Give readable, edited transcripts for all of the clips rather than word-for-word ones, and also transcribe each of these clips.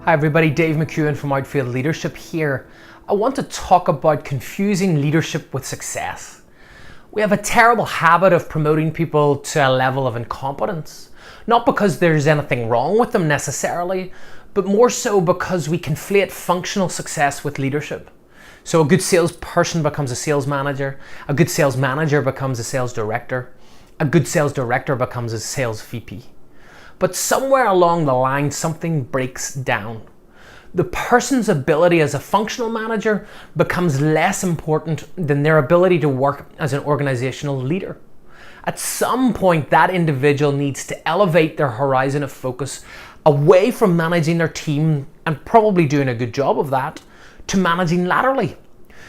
Hi everybody, Dave McEwen from Outfield Leadership here. I want to talk about confusing leadership with success. We have a terrible habit of promoting people to a level of incompetence, not because there's anything wrong with them necessarily, but more so because we conflate functional success with leadership. So a good salesperson becomes a sales manager, a good sales manager becomes a sales director, a good sales director becomes a sales VP. But somewhere along the line, something breaks down. The person's ability as a functional manager becomes less important than their ability to work as an organizational leader. At some point, that individual needs to elevate their horizon of focus away from managing their team, and probably doing a good job of that, to managing laterally.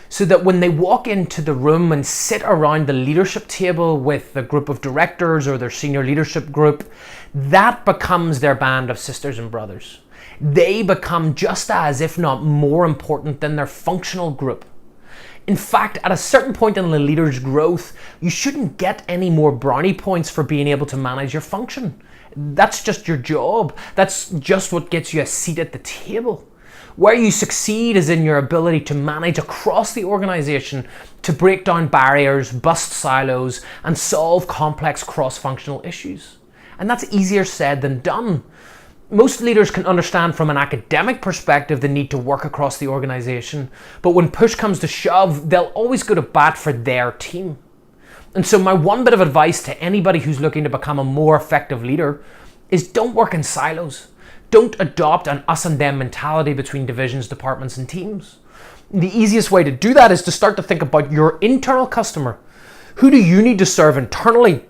So that when they walk into the room and sit around the leadership table with the group of directors or their senior leadership group, that becomes their band of sisters and brothers. They become just as, if not more important than their functional group. In fact, at a certain point in the leader's growth, you shouldn't get any more brownie points for being able to manage your function. That's just your job. That's just what gets you a seat at the table. Where you succeed is in your ability to manage across the organization, to break down barriers, bust silos, and solve complex cross-functional issues. And that's easier said than done. Most leaders can understand from an academic perspective the need to work across the organization, but when push comes to shove, they'll always go to bat for their team. And so my one bit of advice to anybody who's looking to become a more effective leader is don't work in silos. Don't adopt an us and them mentality between divisions, departments, and teams. The easiest way to do that is to start to think about your internal customer. Who do you need to serve internally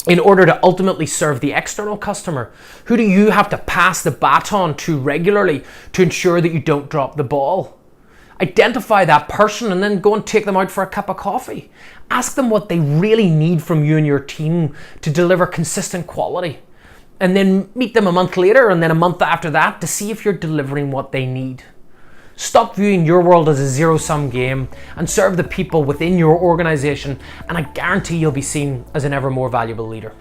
in order to ultimately serve the external customer? Who do you have to pass the baton to regularly to ensure that you don't drop the ball? Identify that person and then go and take them out for a cup of coffee. Ask them what they really need from you and your team to deliver consistent quality. And then meet them a month later and then a month after that to see if you're delivering what they need. Stop viewing your world as a zero-sum game and serve the people within your organization, and I guarantee you'll be seen as an ever more valuable leader.